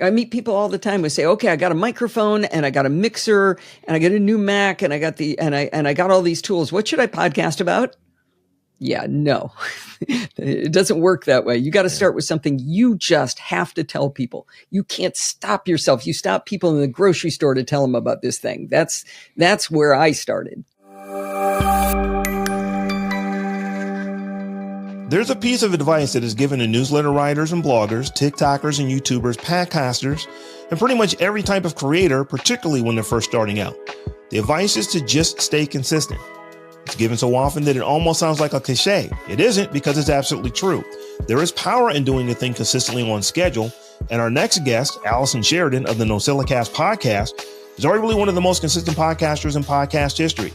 I meet people all the time who say, okay, I got a microphone and I got a mixer and I got a new Mac and I got I got all these tools. What should I podcast about? Yeah, no, it doesn't work that way. You got to start with something you just have to tell people. You can't stop yourself. You stop people in the grocery store to tell them about this thing. That's where I started. There's a piece of advice that is given to newsletter writers and bloggers, TikTokers and YouTubers, podcasters, and pretty much every type of creator, particularly when they're first starting out. The advice is to just stay consistent. It's given so often that it almost sounds like a cliche. It isn't, because it's absolutely true. There is power in doing a thing consistently on schedule. And our next guest, Allison Sheridan of the NosillaCast podcast, is arguably one of the most consistent podcasters in podcast history.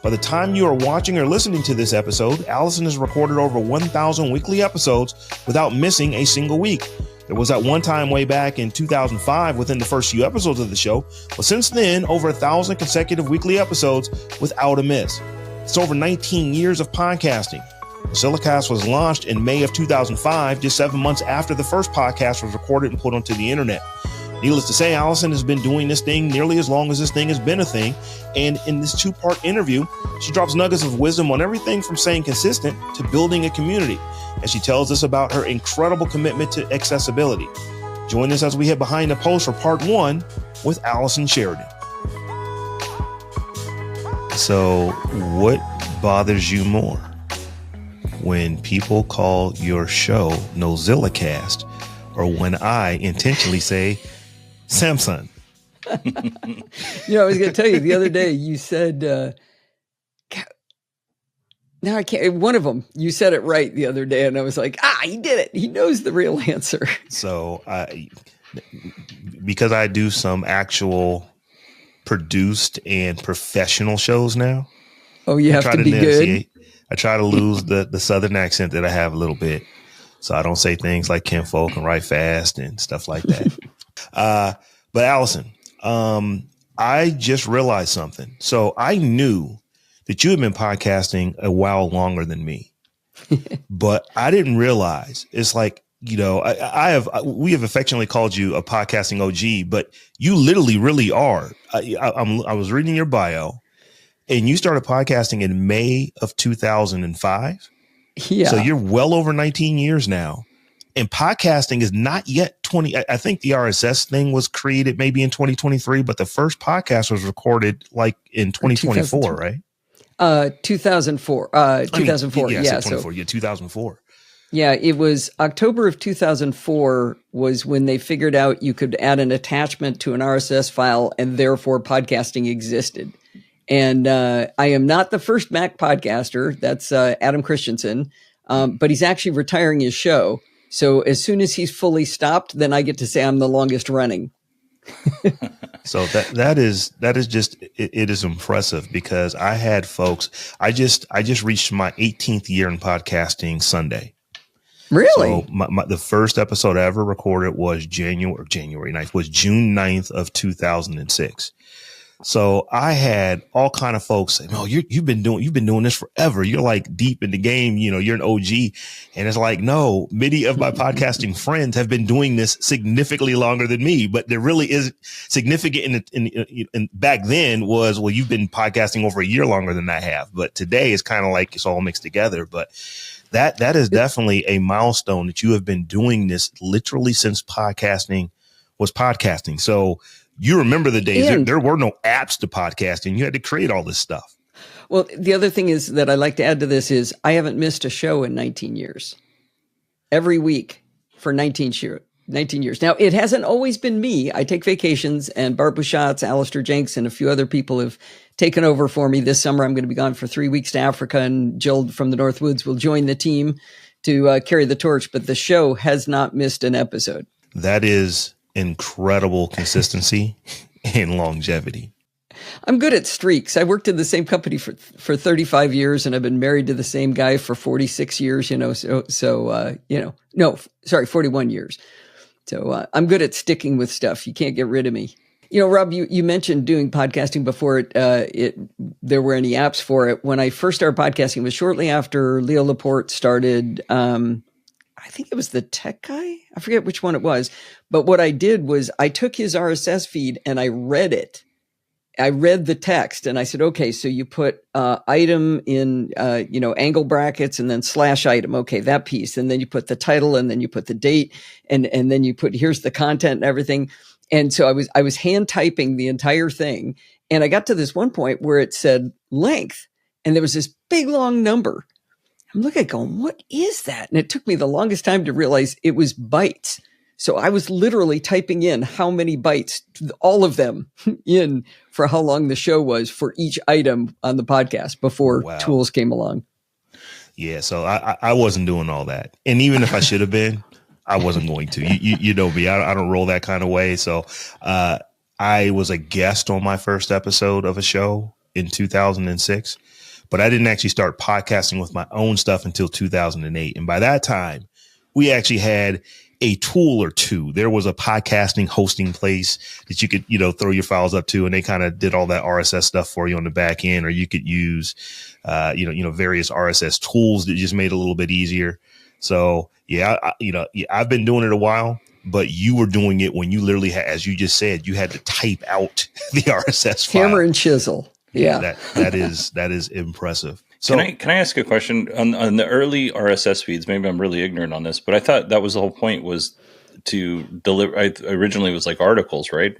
By the time you are watching or listening to this episode, Allison has recorded over 1,000 weekly episodes without missing a single week. There was that one time way back in 2005 within the first few episodes of the show, but since then, over 1,000 consecutive weekly episodes without a miss. It's over 19 years of podcasting. NosillaCast was launched in May of 2005, just 7 months after the first podcast was recorded and put onto the internet. Needless to say, Allison has been doing this thing nearly as long as this thing has been a thing. And in this 2-part interview, she drops nuggets of wisdom on everything from staying consistent to building a community. And she tells us about her incredible commitment to accessibility. Join us as we head behind the post for part 1 with Allison Sheridan. So what bothers you more? When people call your show NosillaCast, or when I intentionally say Samsung? I was going to tell you the other day, you said, now I can't, one of them, you said it right the other day. And I was like, he did it. He knows the real answer. So because I do some actual produced and professional shows now. Oh, you have to be good. I try to lose the Southern accent that I have a little bit. So I don't say things like kinfolk and write fast and stuff like that. But Allison, I just realized something. So I knew that you had been podcasting a while longer than me, but I didn't realize it's like, we have affectionately called you a podcasting OG, but you literally really are. I was reading your bio and you started podcasting in May of 2005. Yeah. So you're well over 19 years now, and podcasting is not yet 20. I think the RSS thing was created maybe in 2023, but the first podcast was recorded like in 2024, right? 2004. 2004. Yeah. 2004. Yeah, it was October of 2004 was when they figured out you could add an attachment to an RSS file and therefore podcasting existed. And I am not the first Mac podcaster. That's Adam Christensen, but he's actually retiring his show. So as soon as he's fully stopped, then I get to say I'm the longest running. So that is just it is impressive, because I had folks. I just reached my 18th year in podcasting Sunday. Really? So the first episode I ever recorded was January 9th, was June 9th of 2006. So I had all kind of folks say, "No, you've been doing this forever. You're like deep in the game. You're an OG." And it's like, no, many of my podcasting friends have been doing this significantly longer than me. But there really is significant in back then was, well, you've been podcasting over a year longer than I have. But today it's kind of like it's all mixed together. But that is definitely a milestone that you have been doing this literally since podcasting was podcasting. So you remember the days there were no apps to podcasting. You had to create all this stuff. Well, the other thing is that I like to add to this is I haven't missed a show in 19 years. Every week for 19 years. Now, it hasn't always been me. I take vacations, and Bart Bouchatz, Alistair Jenks, and a few other people have taken over for me. This summer, I'm going to be gone for 3 weeks to Africa, and Jill from the Northwoods will join the team to carry the torch. But the show has not missed an episode. That is incredible consistency and longevity. I'm good at streaks. I worked in the same company for 35 years, and I've been married to the same guy for 46 years, 41 years. So I'm good at sticking with stuff. You can't get rid of me. Rob, you mentioned doing podcasting before there were any apps for it. When I first started podcasting, it was shortly after Leo Laporte started, I I think it was the tech guy. I forget which one it was. But what I did was I took his RSS feed and I read it. I read the text and I said, okay, so you put item in, angle brackets and then slash item. Okay, that piece. And then you put the title and then you put the date and then you put, here's the content and everything. And so I was hand typing the entire thing. And I got to this one point where it said length and there was this big long number. I'm looking at going, what is that? And it took me the longest time to realize it was bytes. So I was literally typing in how many bytes, all of them in for how long the show was for each item on the podcast before tools came along. Yeah. So I wasn't doing all that. And even if I should have been, I wasn't going to. You know me, I don't roll that kind of way. So I was a guest on my first episode of a show in 2006, but I didn't actually start podcasting with my own stuff until 2008. And by that time, we actually had a tool or two. There was a podcasting hosting place that you could, throw your files up to, and they kind of did all that RSS stuff for you on the back end, or you could use, various RSS tools that just made it a little bit easier. So I've been doing it a while, but you were doing it when you literally had, as you just said, you had to type out the RSS file. Hammer and chisel. Yeah. That is impressive. So can I ask a question on the early RSS feeds? Maybe I'm really ignorant on this, but I thought that was the whole point, was to deliver. Originally it was like articles, right?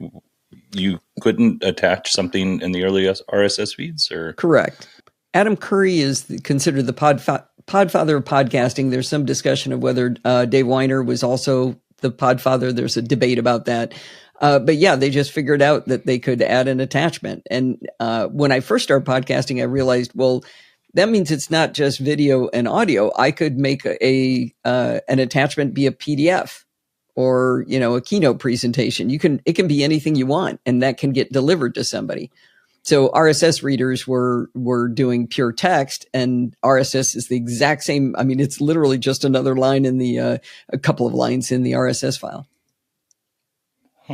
You couldn't attach something in the early RSS feeds, or correct. Adam Curry is considered the podfather of podcasting. There's some discussion of whether Dave Weiner was also the podfather. There's a debate about that. But yeah, they just figured out that they could add an attachment. And when I first started podcasting, I realized, well, that means it's not just video and audio. I could make an attachment be a PDF or, a keynote presentation. It can be anything you want, and that can get delivered to somebody. So RSS readers were doing pure text, and RSS is the exact same. I mean, it's literally just another line in a couple of lines in the RSS file.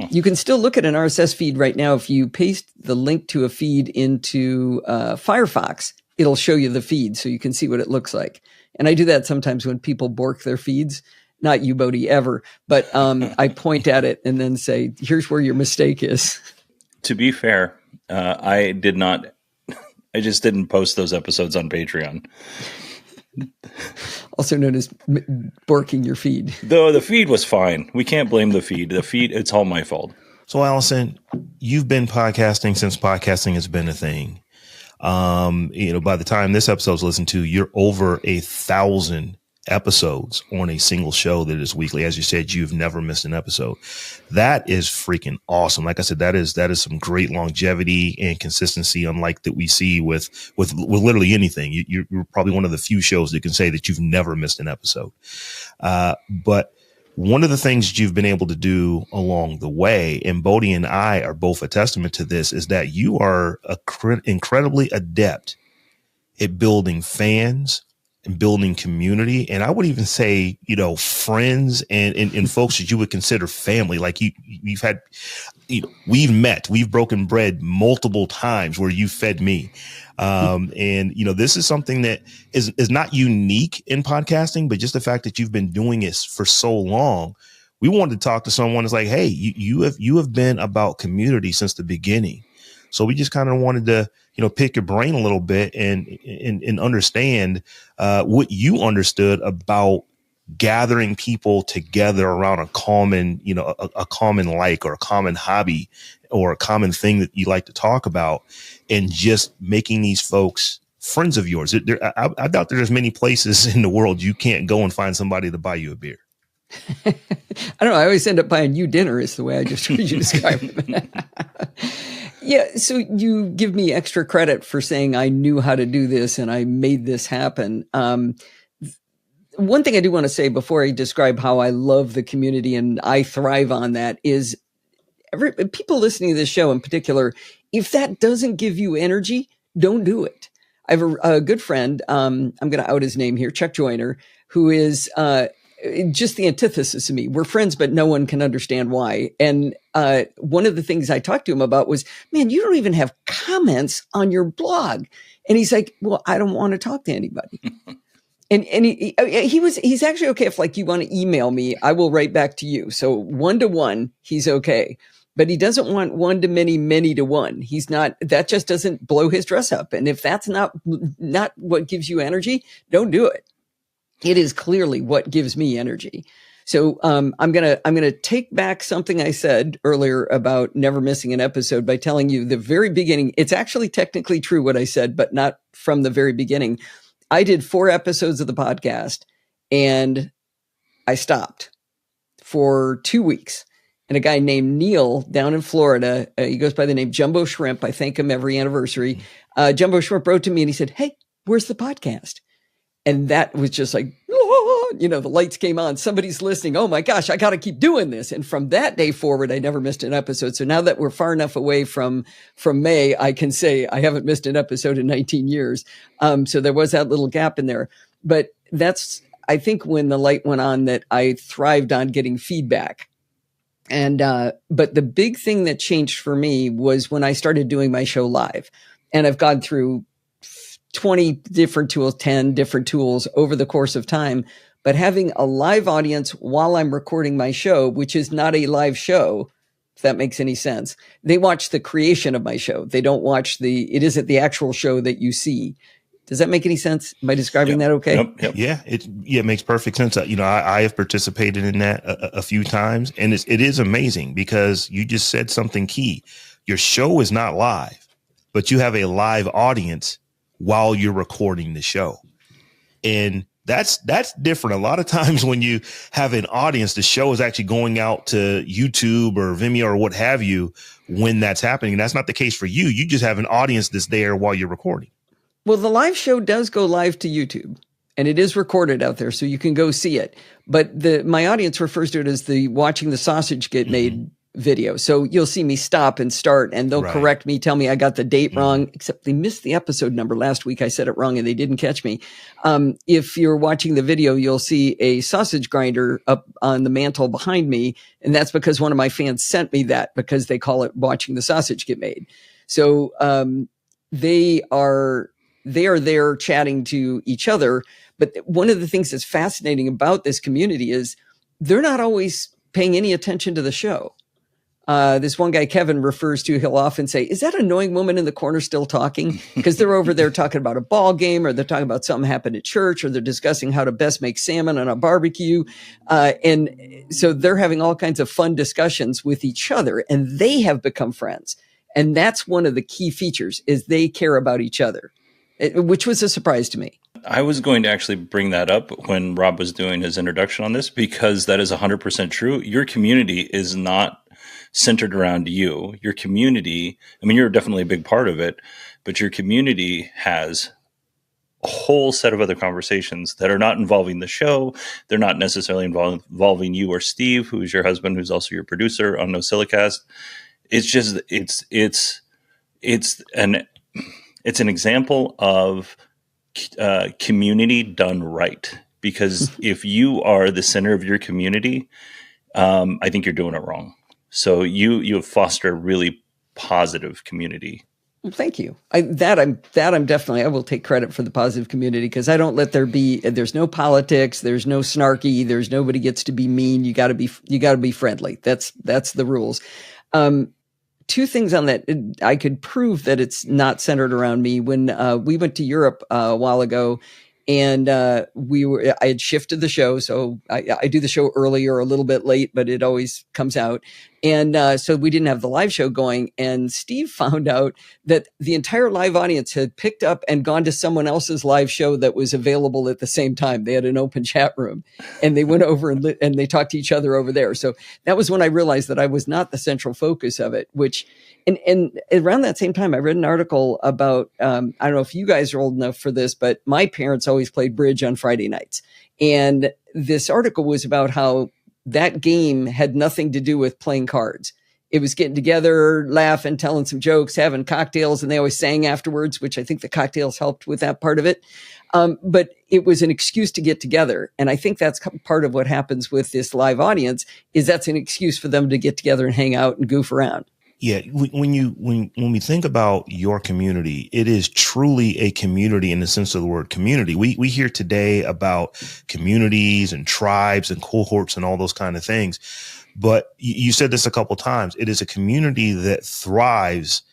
You can still look at an RSS feed right now. If you paste the link to a feed into Firefox, it'll show you the feed so you can see what it looks like. And I do that sometimes when people bork their feeds. Not you, Bodhi, ever. But I point at it and then say, here's where your mistake is. To be fair, I just didn't post those episodes on Patreon. Also known as borking your feed. Though the feed was fine. We can't blame the feed. The feed, it's all my fault. So Allison, you've been podcasting since podcasting has been a thing. By the time this episode's listened to, you're over 1,000 episodes on a single show that is weekly. As you said, you've never missed an episode. That is freaking awesome. Like I said, that is some great longevity and consistency, unlike that we see with literally anything. You're probably one of the few shows that can say that you've never missed an episode. But one of the things that you've been able to do along the way, and Bodhi and I are both a testament to this, is that you are incredibly adept at building fans and building community. And I would even say, friends and folks that you would consider family. Like we've had, we've met, we've broken bread multiple times where you fed me. This is something that is not unique in podcasting, but just the fact that you've been doing it for so long. We wanted to talk to someone that's like, hey, you have been about community since the beginning. So we just kind of wanted to, pick your brain a little bit and understand what you understood about gathering people together around a common, a common like or a common hobby or a common thing that you like to talk about, and just making these folks friends of yours. I doubt there's many places in the world you can't go and find somebody to buy you a beer. I don't know. I always end up buying you dinner is the way I just heard you describe it. Yeah. So you give me extra credit for saying I knew how to do this and I made this happen. One thing I do want to say before I describe how I love the community and I thrive on that is people listening to this show in particular, if that doesn't give you energy, don't do it. I have a good friend. I'm going to out his name here, Chuck Joyner, who is, just the antithesis of me. We're friends, but no one can understand why. And one of the things I talked to him about was, man, you don't even have comments on your blog. And he's like, well, I don't want to talk to anybody. And he's actually okay if like you want to email me, I will write back to you. So 1-to-1, he's okay. But he doesn't want 1-to-many, many-to-one. He's not, that just doesn't blow his dress up. And if that's not what gives you energy, don't do it. It is clearly what gives me energy. So I'm gonna take back something I said earlier about never missing an episode by telling you the very beginning. It's actually technically true what I said, but not from the very beginning. I did 4 episodes of the podcast and I stopped for 2 weeks. And a guy named Neil down in Florida, he goes by the name Jumbo Shrimp. I thank him every anniversary. Jumbo Shrimp wrote to me and he said, "Hey, where's the podcast?" And that was just like, the lights came on. Somebody's listening. Oh my gosh, I got to keep doing this. And from that day forward, I never missed an episode. So now that we're far enough away from May, I can say I haven't missed an episode in 19 years. So there was that little gap in there. But that's, I think, when the light went on that I thrived on getting feedback. And, but the big thing that changed for me was when I started doing my show live. And I've gone through 20 different tools, 10 different tools over the course of time. But having a live audience while I'm recording my show, which is not a live show, if that makes any sense, they watch the creation of my show. They don't watch it isn't the actual show that you see. Does that make any sense? Am I describing that okay? Yep. Yeah, it makes perfect sense. I have participated in that a few times, and it is amazing because you just said something key. Your show is not live, but you have a live audience while you're recording the show. And that's different. A lot of times when you have an audience, the show is actually going out to YouTube or Vimeo or what have you when that's happening. And that's not the case for you. You just have an audience that's there while you're recording. Well, the live show does go live to YouTube and it is recorded out there, so you can go see it. But my audience refers to it as the watching the sausage get made video. So you'll see me stop and start and they'll correct me, tell me I got the date wrong, except they missed the episode number last week. I said it wrong and they didn't catch me. If you're watching the video, you'll see a sausage grinder up on the mantle behind me. And that's because one of my fans sent me that because they call it watching the sausage get made. So they are there chatting to each other. But one of the things that's fascinating about this community is they're not always paying any attention to the show. This one guy, Kevin, refers to, he'll often say, "Is that annoying woman in the corner still talking?" Because they're over there talking about a ball game, or they're talking about something happened at church, or they're discussing how to best make salmon on a barbecue. And so they're having all kinds of fun discussions with each other, and they have become friends. And that's one of the key features, is they care about each other, which was a surprise to me. I was going to actually bring that up when Rob was doing his introduction on this, because that is 100% true. Your community is not centered around you. Your community, I mean, you're definitely a big part of it, but your community has a whole set of other conversations that are not involving the show. They're not necessarily involving you or Steve, who's your husband, who's also your producer on NosillaCast. It's just, it's an example of community done right. Because if you are the center of your community, I think you're doing it wrong. So you foster a really positive community. Well, thank you. I'm definitely, I will take credit for the positive community, because I don't let there's no politics, there's no snarky, there's nobody gets to be mean. You gotta be friendly. That's the rules. 2 things on that. I could prove that it's not centered around me. When we went to Europe a while ago, and I had shifted the show. So I do the show early or a little bit late, but it always comes out. And so we didn't have the live show going. And Steve found out that the entire live audience had picked up and gone to someone else's live show that was available at the same time. They had an open chat room, and they went over and they talked to each other over there. So that was when I realized that I was not the central focus of it, which, and around that same time, I read an article about, I don't know if you guys are old enough for this, but my parents always played bridge on Friday nights. And this article was about how that game had nothing to do with playing cards. It was getting together, laughing, telling some jokes, having cocktails, and they always sang afterwards, which I think the cocktails helped with that part of it. But it was an excuse to get together. And I think that's part of what happens with this live audience, is that's an excuse for them to get together and hang out and goof around. Yeah, when we think about your community, it is truly a community in the sense of the word community. We hear today about communities and tribes and cohorts and all those kind of things, but you said this a couple times. It is a community that thrives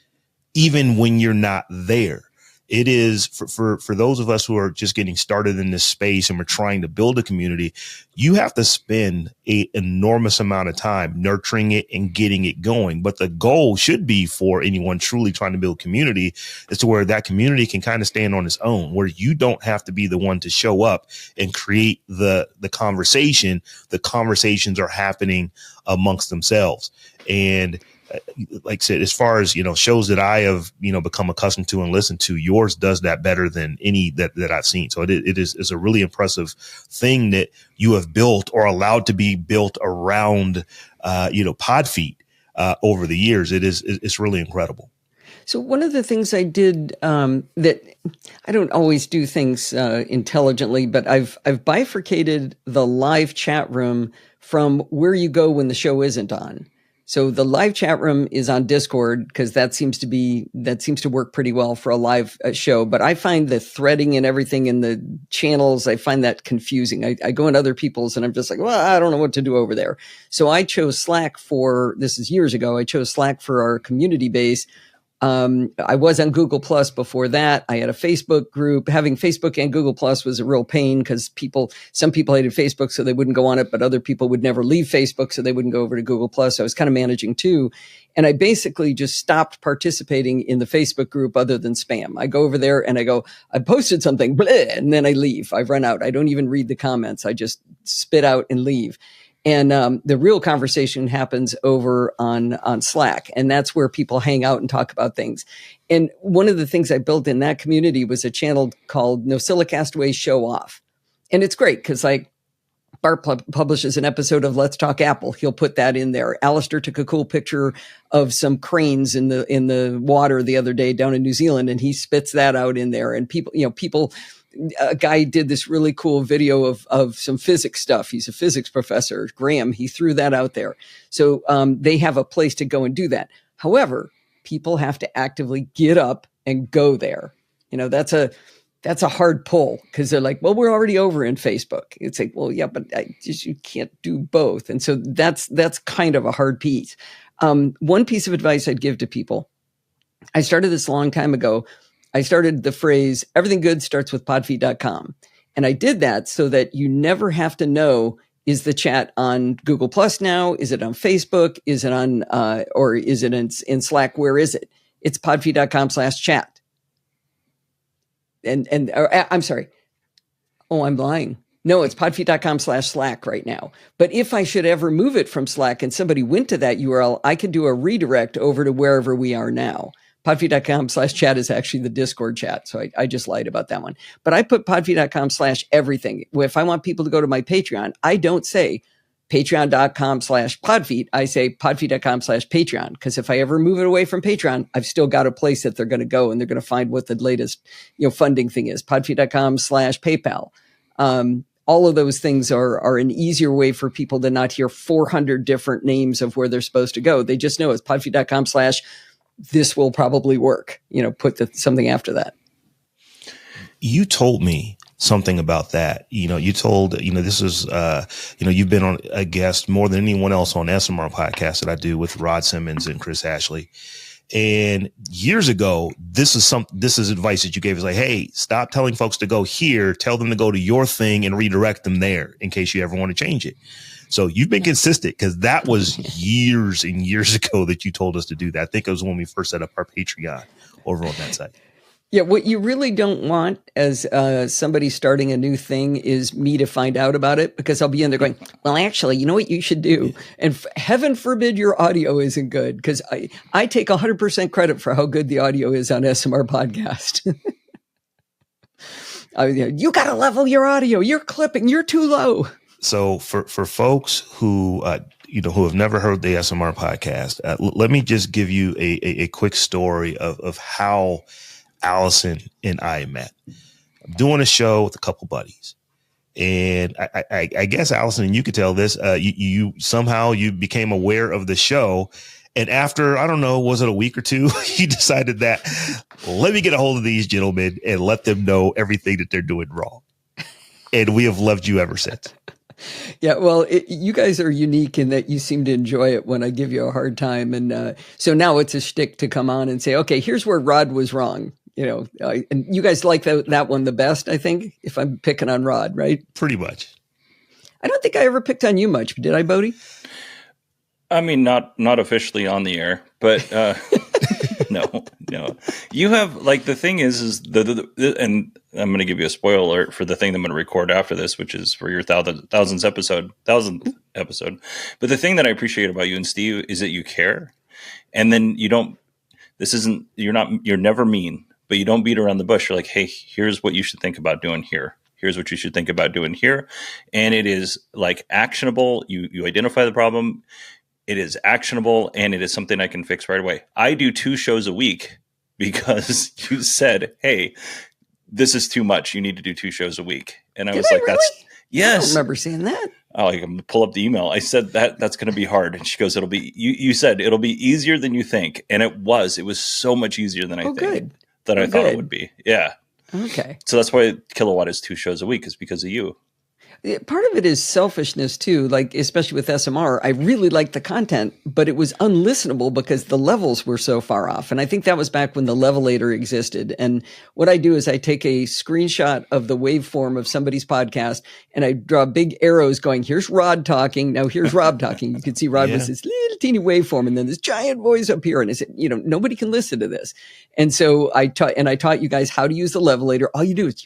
even when you're not there. It is for those of us who are just getting started in this space and we're trying to build a community. You have to spend an enormous amount of time nurturing it and getting it going. But the goal should be for anyone truly trying to build community is to where that community can kind of stand on its own, where you don't have to be the one to show up and create the conversation. The conversations are happening amongst themselves. And like I said, as far as, shows that I have, become accustomed to and listened to, yours does that better than any that I've seen. So it is a really impressive thing that you have built or allowed to be built around, Podfeet over the years. It's really incredible. So one of the things I did that I don't always do things intelligently, but I've bifurcated the live chat room from where you go when the show isn't on. So the live chat room is on Discord because that seems to work pretty well for a live show. But I find the threading and everything in the channels, I find that confusing. I go in other people's and I'm just like, well, I don't know what to do over there. So I chose Slack this is years ago. I chose Slack for our community base. I was on Google Plus before that. I had a Facebook group. Having Facebook and Google Plus was a real pain because some people hated Facebook, so they wouldn't go on it, but other people would never leave Facebook, so they wouldn't go over to Google Plus. So I was kind of managing two. And I basically just stopped participating in the Facebook group other than spam. I go over there and I posted something, bleh, and then I leave. I run out. I don't even read the comments. I just spit out and leave. And the real conversation happens over on Slack. And that's where people hang out and talk about things. And one of the things I built in that community was a channel called NosillaCast Show Off. And it's great because Bart publishes an episode of Let's Talk Apple. He'll put that in there. Alistair took a cool picture of some cranes in the water the other day down in New Zealand, and he spits that out in there. And people, a guy did this really cool video of some physics stuff. He's a physics professor, Graham. He threw that out there. So they have a place to go and do that. However, people have to actively get up and go there. That's a hard pull because they're like, well, we're already over in Facebook. It's like, well, yeah, but you can't do both. And so that's kind of a hard piece. One piece of advice I'd give to people, I started this a long time ago. I started the phrase, everything good starts with podfeet.com. And I did that so that you never have to know, is the chat on Google Plus now? Is it on Facebook? Is it on, or is it in Slack? Where is it? It's podfeet.com/chat. I'm sorry. Oh, I'm lying. No, it's podfeet.com/Slack right now. But if I should ever move it from Slack and somebody went to that URL, I could do a redirect over to wherever we are now. Podfeet.com/chat is actually the Discord chat. So I just lied about that one. But I put podfeet.com/everything. If I want people to go to my Patreon, I don't say patreon.com/podfeet. I say podfeet.com/Patreon. Because if I ever move it away from Patreon, I've still got a place that they're going to go and they're going to find what the latest funding thing is. Podfeet.com/PayPal. All of those things are an easier way for people to not hear 400 different names of where they're supposed to go. They just know it's podfeet.com/ this will probably work, put something after that. You told me something about that. You told, this is, you've been on a guest more than anyone else on SMR podcast that I do with Rod Simmons and Chris Ashley. And years ago, this is advice that you gave us, like, hey, stop telling folks to go here, tell them to go to your thing and redirect them there in case you ever want to change it. So you've been consistent because that was years and years ago that you told us to do that. I think it was when we first set up our Patreon over on that site. Yeah, what you really don't want as somebody starting a new thing is me to find out about it, because I'll be in there going, well, actually, you know what you should do? And heaven forbid your audio isn't good, because I take 100% credit for how good the audio is on SMR Podcast. You got to level your audio. You're clipping. You're too low. So for folks who who have never heard the SMR Podcast, let me just give you a quick story of how Allison and I met. I'm doing a show with a couple buddies, and I guess Allison, and you could tell this, you somehow you became aware of the show, And after, I don't know, was it a week or two, he decided that, let me get a hold of these gentlemen and let them know everything that they're doing wrong. And we have loved you ever since. Yeah, well, you guys are unique in that you seem to enjoy it when I give you a hard time. And so now it's a shtick to come on and say, okay, here's where Rod was wrong. And you guys like that one the best, I think, if I'm picking on Rod, right? Pretty much. I don't think I ever picked on you much. Did I, Bodie? I mean, not officially on the air, but no. You have, like, the thing is and I'm going to give you a spoiler alert for the thing that I'm going to record after this, which is for your thousandth episode. But the thing that I appreciate about you and Steve is that you care, and then you're never mean, but you don't beat around the bush. You're like, hey, here's what you should think about doing here. Here's what you should think about doing here. And it is like actionable. You identify the problem. It is actionable, and it is something I can fix right away. I do 2 shows a week because you said, hey, this is too much. You need to do 2 shows a week. And I was like, really? that's, yes. I don't remember seeing that. Oh, I can pull up the email. I said that's going to be hard. And she goes, you said it'll be easier than you think. And it was so much easier than I thought it would be. Yeah. Okay. So that's why Kilowatt is 2 shows a week, is because of you. Part of it is selfishness too, like especially with SMR. I really liked the content, but it was unlistenable because the levels were so far off. And I think that was back when the levelator existed. And what I do is I take a screenshot of the waveform of somebody's podcast and I draw big arrows going, here's Rod talking. Now here's Rob talking. You can see Rod was this little teeny waveform and then this giant voice up here. And I said, nobody can listen to this. And so I taught you guys how to use the levelator. All you got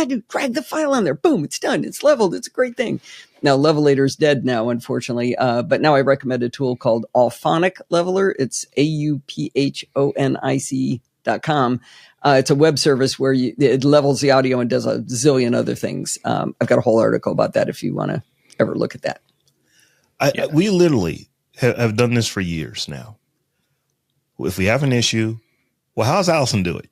to do, drag the file on there. Boom, it's done. It's leveled. It's a great thing. Now, Levelator is dead now, unfortunately. But now I recommend a tool called Auphonic Leveler. It's AUPHONIC.com. It's a web service where it levels the audio and does a zillion other things. I've got a whole article about that if you want to ever look at that. We literally have done this for years now. If we have an issue, well, how's Allison do it?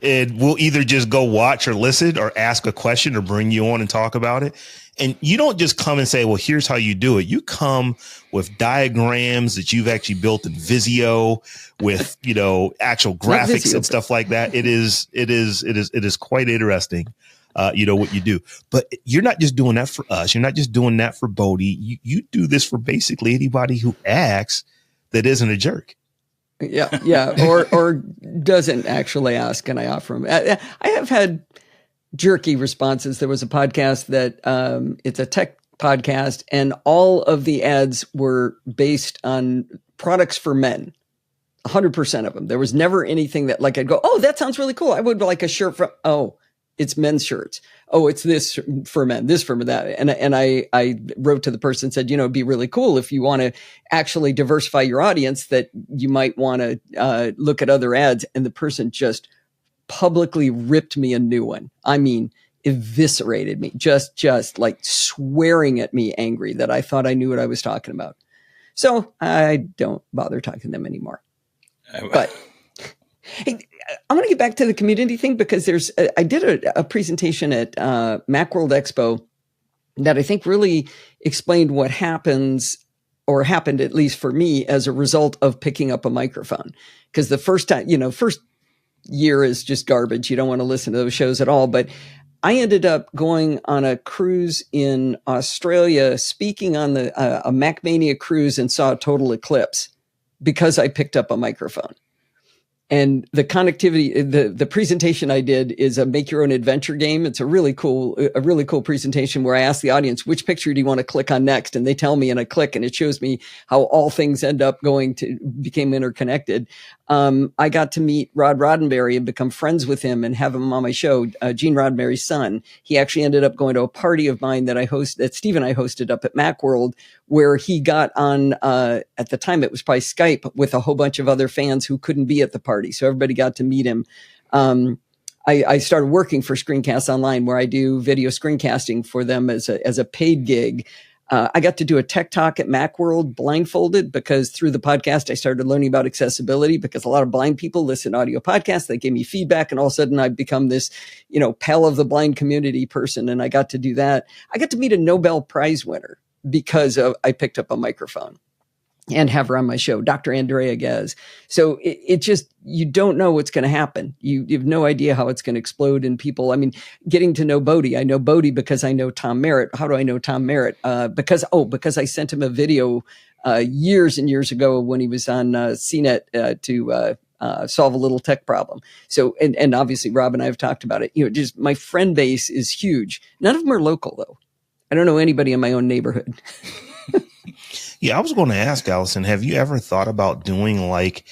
And we'll either just go watch or listen or ask a question or bring you on and talk about it. And you don't just come and say, well, here's how you do it. You come with diagrams that you've actually built in Visio with, actual graphics and stuff like that. It is quite interesting. What you do, but you're not just doing that for us. You're not just doing that for Bodie. You do this for basically anybody who asks that isn't a jerk. Yeah. Or doesn't actually ask, and I offer them. I have had jerky responses. There was a podcast that it's a tech podcast, and all of the ads were based on products for men. 100% of them. There was never anything that like I'd go, oh, that sounds really cool. I would like a shirt from. Oh, it's men's shirts. Oh, it's this for men, this for that. And I wrote to the person and said, it'd be really cool if you want to actually diversify your audience that you might want to look at other ads. And the person just publicly ripped me a new one. I mean, eviscerated me, just like swearing at me angry that I thought I knew what I was talking about. So I don't bother talking to them anymore. But hey, I want to get back to the community thing because I did a presentation at Macworld Expo that I think really explained what happens or happened, at least for me, as a result of picking up a microphone. Because the first time, first year is just garbage. You don't want to listen to those shows at all. But I ended up going on a cruise in Australia, speaking on a MacMania cruise, and saw a total eclipse because I picked up a microphone. And the connectivity, the presentation I did is a make your own adventure game. It's a really cool presentation where I ask the audience, which picture do you want to click on next? And they tell me and I click and it shows me how all things end up became interconnected. I got to meet Rod Roddenberry and become friends with him and have him on my show, Gene Roddenberry's son. He actually ended up going to a party of mine that Steve and I hosted up at Macworld, where he got on, at the time it was probably Skype, with a whole bunch of other fans who couldn't be at the party. So everybody got to meet him. I started working for Screencast Online, where I do video screencasting for them as a paid gig. I got to do a tech talk at Macworld blindfolded because through the podcast, I started learning about accessibility because a lot of blind people listen to audio podcasts. They gave me feedback and all of a sudden I've become this, pal of the blind community person. And I got to do that. I got to meet a Nobel Prize winner because I picked up a microphone. and have her on my show, Dr. Andrea Ghez. So it just, you don't know what's going to happen. You have no idea how it's going to explode in people. I mean, getting to know Bodie. I know Bodie because I know Tom Merritt. How do I know Tom Merritt? Because I sent him a video years and years ago when he was on CNET to solve a little tech problem. So, and obviously Rob and I have talked about it. You know, just my friend base is huge. None of them are local though. I don't know anybody in my own neighborhood. Yeah, I was going to ask, Allison, have you ever thought about doing like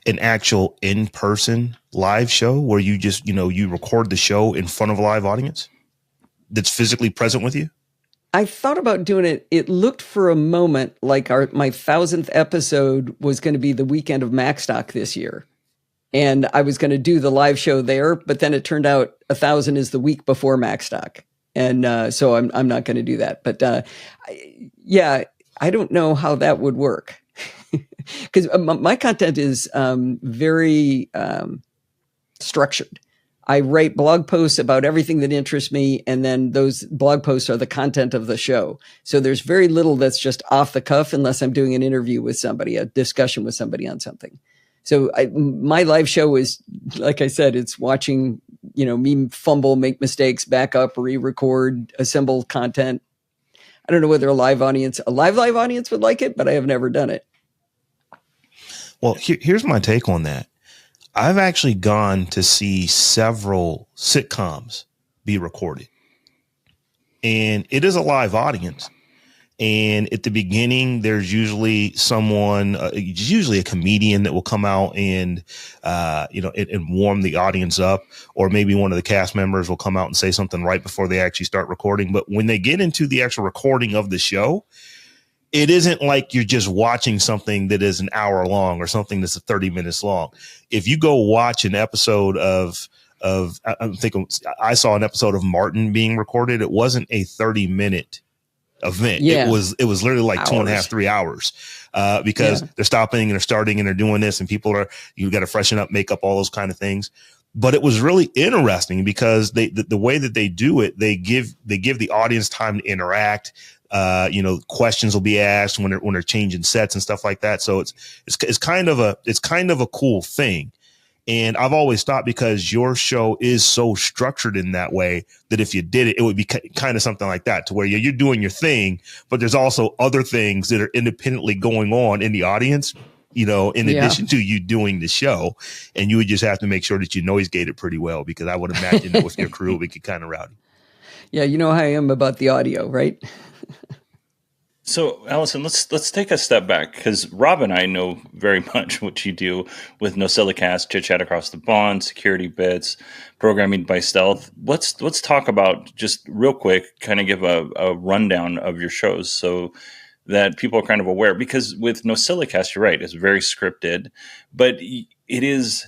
an actual in-person live show where you just, you record the show in front of a live audience that's physically present with you? I thought about doing it. It looked for a moment like my 1000th episode was going to be the weekend of Macstock this year. And I was going to do the live show there, but then it turned out 1000 is the week before Macstock. And so I'm not going to do that. But yeah, I don't know how that would work because my content is very structured. I write blog posts about everything that interests me, and then those blog posts are the content of the show. So there's very little that's just off the cuff unless I'm doing an interview with somebody, a discussion with somebody on something. So my live show is, like I said, it's watching, me fumble, make mistakes, back up, re-record, assemble content. I don't know whether a live audience would like it, but I have never done it. Well, here's my take on that. I've actually gone to see several sitcoms be recorded, and it is a live audience. And at the beginning, there's usually someone, usually a comedian that will come out and, and warm the audience up, or maybe one of the cast members will come out and say something right before they actually start recording. But when they get into the actual recording of the show, it isn't like you're just watching something that is an hour long or something that's 30 minutes long. If you go watch an episode I saw an episode of Martin being recorded. It wasn't a 30-minute event. Yeah. It was literally like 2.5, 3 hours, because they're stopping and they're starting and they're doing this, and you got to freshen up, make up, all those kind of things. But it was really interesting because the way that they do it, they give the audience time to interact. Questions will be asked when they're changing sets and stuff like that. So it's kind of a cool thing. And I've always thought, because your show is so structured in that way, that if you did it, it would be kind of something like that, to where you're doing your thing, but there's also other things that are independently going on in the audience, in addition to you doing the show. And you would just have to make sure that you noise gate it pretty well, because I would imagine that with your crew, it would get kind of rowdy. Yeah. You know how I am about the audio, right? So, Allison, let's take a step back, because Rob and I know very much what you do with NosillaCast, Chit Chat Across the Pond, Security Bits, Programming by Stealth. Let's talk about, just real quick, kind of give a rundown of your shows so that people are kind of aware. Because with NosillaCast, you're right, it's very scripted, but it is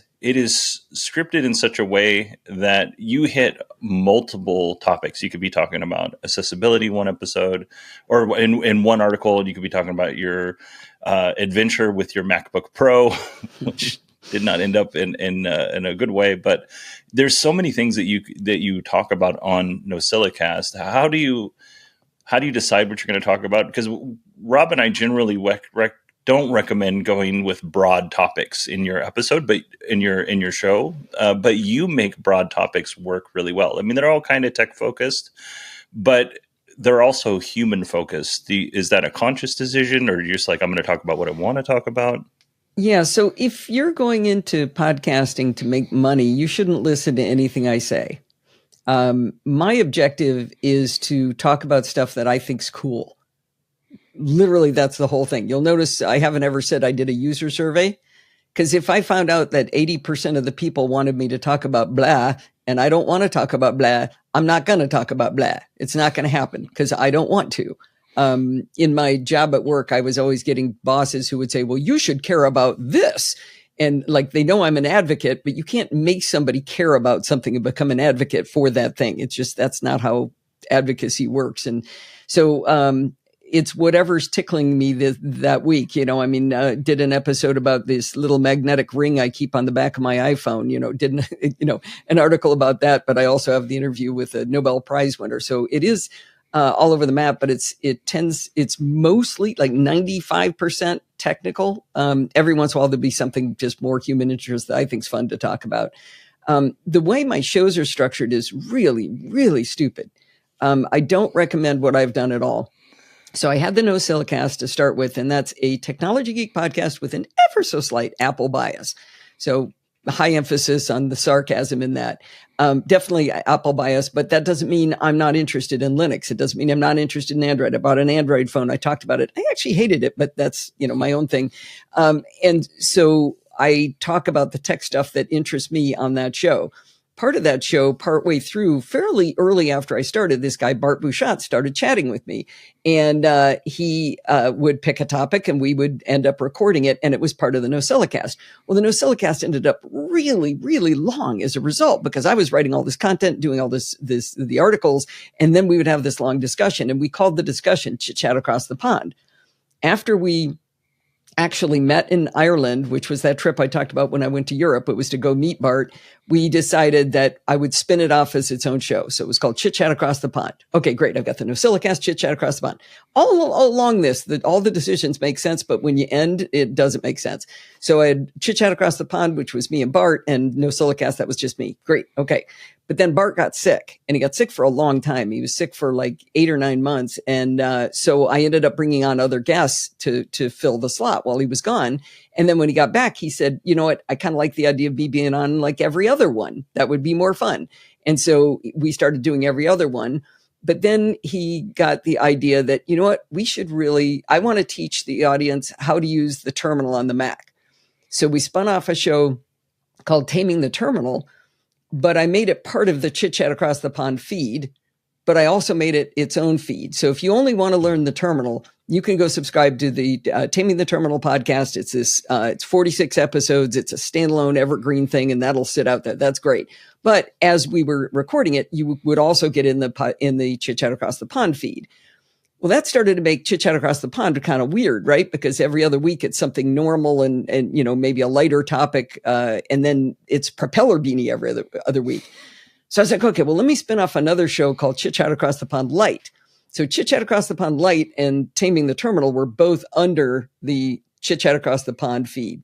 scripted in such a way that you hit multiple topics. You could be talking about accessibility one episode, or in one article, you could be talking about your adventure with your MacBook Pro, which did not end up in a good way. But there's so many things that you talk about on NosillaCast. How do you decide what you're going to talk about? Because Rob and I generally don't recommend going with broad topics in your episode, but in your show, but you make broad topics work really well. I mean, they're all kind of tech focused, but they're also human focused. Is that a conscious decision, or you're just like, I'm going to talk about what I want to talk about? Yeah. So if you're going into podcasting to make money, you shouldn't listen to anything I say. My objective is to talk about stuff that I think's cool. Literally, that's the whole thing. You'll notice I haven't ever said I did a user survey, because if I found out that 80% of the people wanted me to talk about blah, and I don't want to talk about blah, I'm not going to talk about blah. It's not going to happen because I don't want to. In my job at work, I was always getting bosses who would say, well, you should care about this. And like, they know I'm an advocate, but you can't make somebody care about something and become an advocate for that thing. It's just, that's not how advocacy works. And so, it's whatever's tickling me that week. Did an episode about this little magnetic ring I keep on the back of my iPhone, did an article about that, but I also have the interview with a Nobel Prize winner. So it is all over the map, but it's mostly like 95% technical. Every once in a while, there'll be something just more human interest that I think is fun to talk about. The way my shows are structured is really, really stupid. I don't recommend what I've done at all. So I had the NosillaCast to start with, and that's a technology geek podcast with an ever so slight Apple bias. So high emphasis on the sarcasm in that. Definitely Apple bias, but that doesn't mean I'm not interested in Linux. It doesn't mean I'm not interested in Android. I bought an Android phone. I talked about it. I actually hated it, but that's, my own thing. And so I talk about the tech stuff that interests me on that show. Part of that show, partway through, fairly early after I started, this guy, Bart Bouchat, started chatting with me. And he would pick a topic and we would end up recording it. And it was part of the NosillaCast. Well, the NosillaCast ended up really, really long as a result, because I was writing all this content, doing all the articles. And then we would have this long discussion. And we called the discussion Chit Chat Across the Pond. After we actually met in Ireland, which was that trip I talked about when I went to Europe. It was to go meet Bart. We decided that I would spin it off as its own show. So it was called Chit Chat Across the Pond. Okay, great. I've got the NosillaCast, Chit Chat Across the Pond. All along this, all the decisions make sense, but when you end, it doesn't make sense. So I had Chit Chat Across the Pond, which was me and Bart, and NosillaCast, that was just me. Great. Okay. But then Bart got sick, and he got sick for a long time. He was sick for like 8 or 9 months. And so I ended up bringing on other guests to fill the slot while he was gone. And then when he got back, he said, you know what? I kind of like the idea of me being on like every other one. That would be more fun. And so we started doing every other one. But then he got the idea that, you know what? I want to teach the audience how to use the terminal on the Mac. So we spun off a show called Taming the Terminal, but I made it part of the Chit Chat Across the Pond feed, but I also made it its own feed. So if you only want to learn the terminal, you can go subscribe to the Taming the Terminal podcast. It's 46 episodes. It's a standalone evergreen thing, and that'll sit out there. That's great. But as we were recording it, you would also get in the Chit Chat Across the Pond feed. Well, that started to make Chit Chat Across the Pond kind of weird, right? Because every other week it's something normal and maybe a lighter topic, and then it's Propeller Beanie every other week. So I was like, okay, well, let me spin off another show called Chit Chat Across the Pond Light. So Chit Chat Across the Pond Light and Taming the Terminal were both under the Chit Chat Across the Pond feed.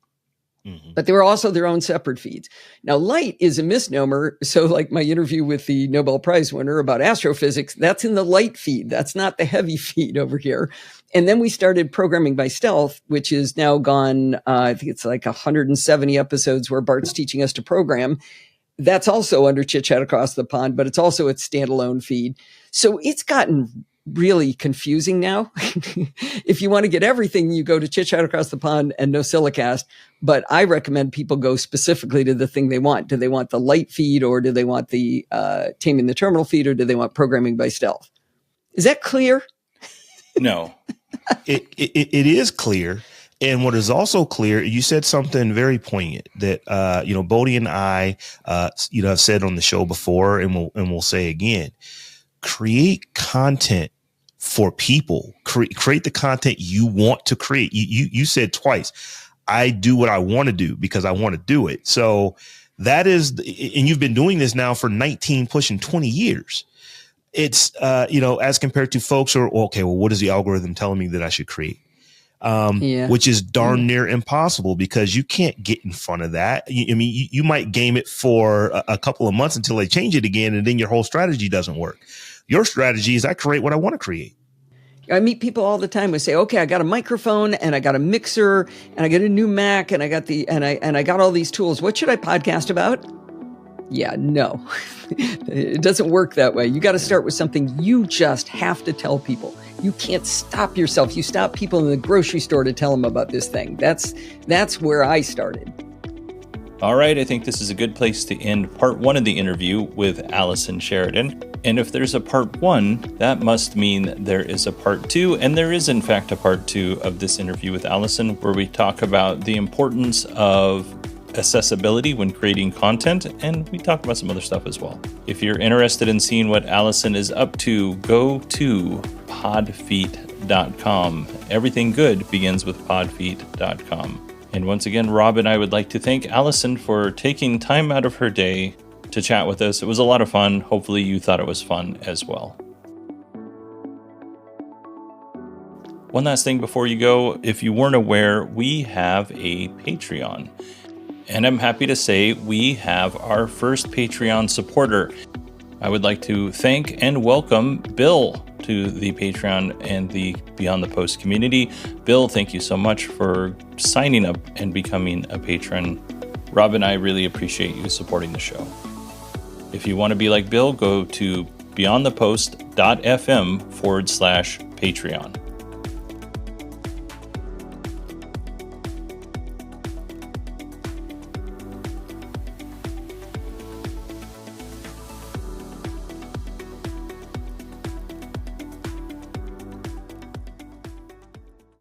Mm-hmm. But they were also their own separate feeds. Now, light is a misnomer. So like my interview with the Nobel Prize winner about astrophysics, that's in the light feed. That's not the heavy feed over here. And then we started Programming by Stealth, which is now gone, I think it's like 170 episodes where Bart's teaching us to program. That's also under Chit Chat Across the Pond, but it's also its standalone feed. So it's gotten really confusing now. If you want to get everything, you go to Chit Chat Across the Pond and NosillaCast. But I recommend people go specifically to the thing they want. Do they want the light feed, or do they want the Taming the Terminal feed, or do they want Programming by Stealth? Is that clear? No. It is clear. And what is also clear, you said something very poignant that, Bodie and I, have said on the show before, and we'll say again. Create content for people. Create the content you want to create. You said twice, I do what I want to do because I want to do it. So that is, and you've been doing this now for 19, pushing 20 years. It's, as compared to folks who are, okay, well, what is the algorithm telling me that I should create? Which is darn near impossible because you can't get in front of that. You might game it for a couple of months until they change it again, and then your whole strategy doesn't work. Your strategy is I create what I want to create. I meet people all the time who say, okay, I got a microphone and I got a mixer and I got a new Mac and I got I got all these tools. What should I podcast about? Yeah, no, it doesn't work that way. You got to start with something you just have to tell people. You can't stop yourself. You stop people in the grocery store to tell them about this thing. That's where I started. All right, I think this is a good place to end part 1 of the interview with Allison Sheridan. And if there's a part 1, that must mean there is a part 2. And there is, in fact, a part 2 of this interview with Allison, where we talk about the importance of accessibility when creating content, and we talk about some other stuff as well. If you're interested in seeing what Allison is up to, go to podfeet.com. Everything good begins with podfeet.com. And once again, Rob and I would like to thank Allison for taking time out of her day to chat with us. It was a lot of fun. Hopefully you thought it was fun as well. One last thing before you go, if you weren't aware, we have a Patreon. And I'm happy to say we have our first Patreon supporter. I would like to thank and welcome Bill to the Patreon and the Beyond the Post community. Bill, thank you so much for signing up and becoming a patron. Rob and I really appreciate you supporting the show. If you want to be like Bill, go to beyondthepost.fm/Patreon.